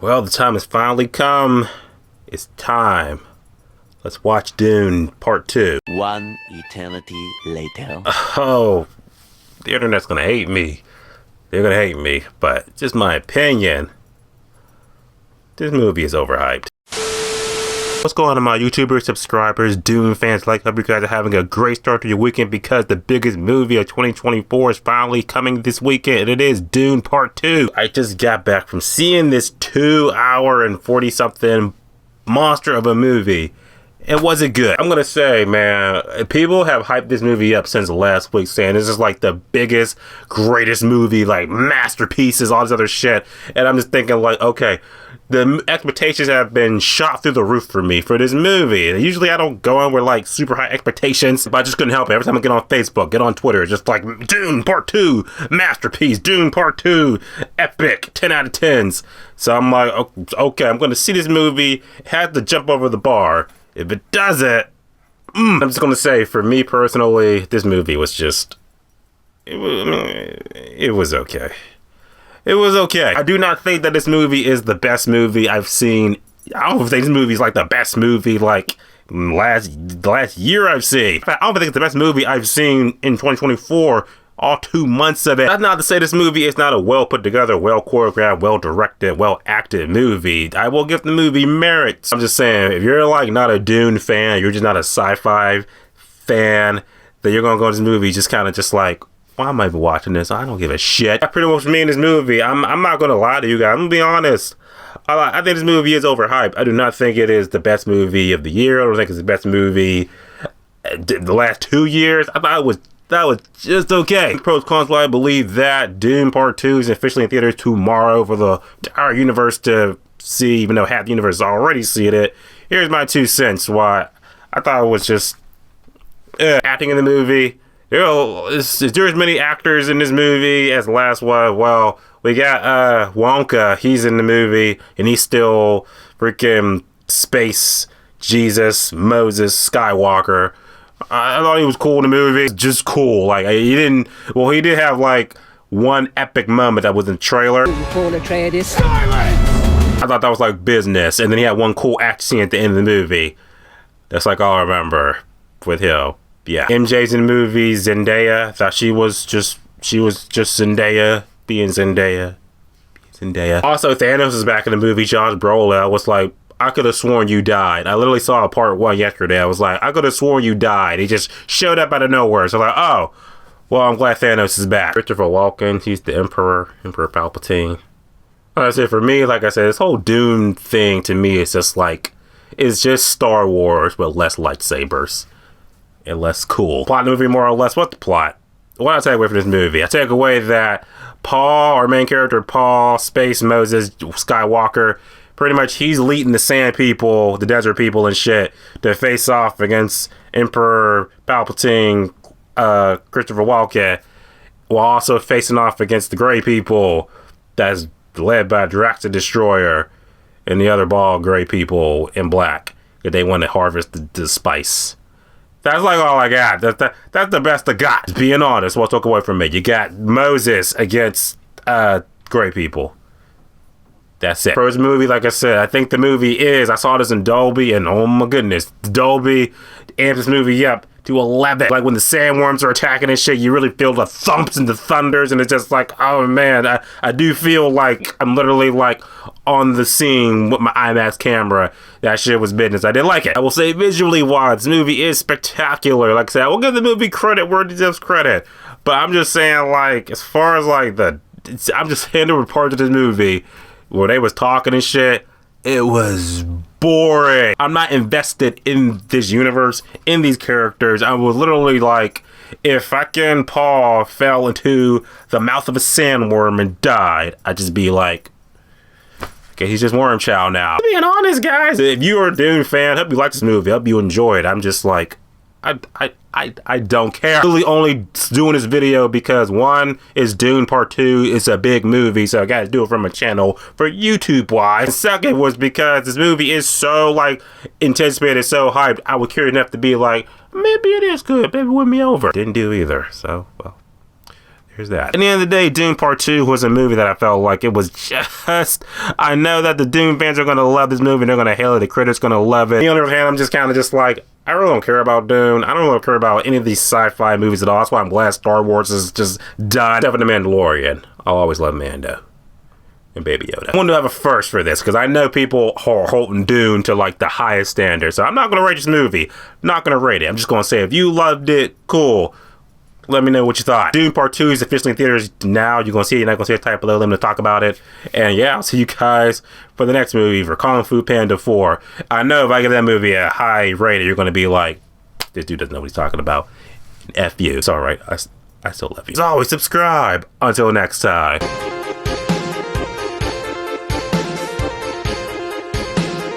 Well, the time has finally come. It's time. Let's watch Dune Part 2. One eternity later. Oh, the internet's gonna hate me. They're gonna hate me, but just my opinion. This movie is overhyped. What's going on, my YouTubers, subscribers, Dune fans? Hope you guys are having a great start to your weekend, because the biggest movie of 2024 is finally coming this weekend, and it is Dune Part 2. I just got back from seeing this 2 hour and 40 something monster of a movie. It wasn't good. I'm gonna say, man, people have hyped this movie up since last week, saying this is like the biggest, greatest movie, like masterpieces, all this other shit. And I'm just thinking, like, okay, the expectations have been shot through the roof for me for this movie. Usually I don't go in with like super high expectations, but I just couldn't help it. Every time I get on Facebook, get on Twitter, just like, Dune Part 2, masterpiece, Dune Part 2, epic, 10 out of 10s. So I'm like, okay, I'm gonna see this movie, had to jump over the bar. If it doesn't, I'm just gonna say, for me personally, this movie was just, it was okay. It was okay. I do not think that this movie is the best movie I've seen. I don't think this movie is like the best movie like last year I've seen. I don't think it's the best movie I've seen in 2024. All 2 months of it. That's not to say this movie is not a well put together, well choreographed, well directed, well acted movie. I will give the movie merits. I'm just saying, if you're like not a Dune fan, you're just not a sci-fi fan, then you're gonna go to this movie just kind of just like, why am I even watching this? I don't give a shit. That's pretty much me in this movie. I'm not gonna lie to you guys. I'm gonna be honest. I think this movie is overhyped. I do not think it is the best movie of the year. I don't think it's the best movie the last 2 years. I thought that was just okay. Pros, cons, why I believe that Dune Part 2 is officially in theaters tomorrow for the entire universe to see, even though half the universe is already seeing it. Here's my 2 cents why I thought it was just acting in the movie. Is there as many actors in this movie as the last one? Well, we got Wonka. He's in the movie, and he's still freaking space Jesus, Moses, Skywalker. I thought he was cool in the movie. Just cool. Like, he did have like one epic moment that was in the trailer. Atreides. I thought that was like business. And then he had one cool action scene at the end of the movie. That's like all I remember with him. Yeah. MJ's in the movie. Zendaya. I thought she was just Zendaya being Zendaya. Also, Thanos is back in the movie. Josh Brolin. I was like, I could have sworn you died. I literally saw part 1 yesterday. I was like, I could have sworn you died. He just showed up out of nowhere. So I'm like, oh, well, I'm glad Thanos is back. Christopher Walken, he's the Emperor Palpatine. Like I said, for me, like I said, this whole Dune thing to me is just like, it's just Star Wars with less lightsabers and less cool. Plot of the movie, more or less. What's the plot? What do I take away from this movie? I take away that Paul, our main character, Paul, Space Moses, Skywalker, pretty much he's leading the sand people, the desert people and shit, to face off against Emperor Palpatine, Christopher Walken, while also facing off against the gray people that's led by Drax the Destroyer and the other bald gray people in black, if they want to harvest the spice. That's like all I got. That's the best I got. Just being honest, what took away from me. You got Moses against gray people. That's it. For this movie, like I said, I think the movie I saw this in Dolby, and oh my goodness, Dolby amped this movie up to 11. Like when the sandworms are attacking and shit, you really feel the thumps and the thunders, and it's just like, oh man, I do feel like I'm literally like on the scene with my IMAX camera. That shit was business. I didn't like it. I will say, visually wise, this movie is spectacular. Like I said, I will give the movie credit where it deserves credit. But I'm just saying, like, as far as like I'm just handing over parts of this movie where they was talking and shit, it was boring. I'm not invested in this universe, in these characters. I was literally like, if fucking Paul fell into the mouth of a sandworm and died, I'd just be like, okay, he's just Worm Chow now. Being honest, guys, if you are a Dune fan, I hope you like this movie. I hope you enjoy it. I'm just like, I don't care. I'm really only doing this video because one is Dune Part 2. It's a big movie, so I gotta do it from a channel for YouTube wise. And second was because this movie is so like anticipated, so hyped. I was curious enough to be like, maybe it is good. Maybe win me over. Didn't do either. So, well, There's that. At the end of the day, Dune Part 2 was a movie that I felt like it was just... I know that the Dune fans are going to love this movie. They're going to hail it. The critics going to love it. On the other hand, I'm just kind of just like, I really don't care about Dune. I don't really care about any of these sci-fi movies at all. That's why I'm glad Star Wars is just done. Except for The Mandalorian. I'll always love Mando. And Baby Yoda. I want to have a first for this because I know people are holding Dune to like the highest standard. So I'm not going to rate this movie. Not going to rate it. I'm just going to say if you loved it, cool. Let me know what you thought. Dune Part 2 is officially in theaters now. You're going to see it. You're not going to see it. Type below. Let me talk about it. And yeah, I'll see you guys for the next movie for Kung Fu Panda 4. I know if I give that movie a high rating, you're going to be like, this dude doesn't know what he's talking about. F you. It's alright. I still love you. As always, subscribe. Until next time.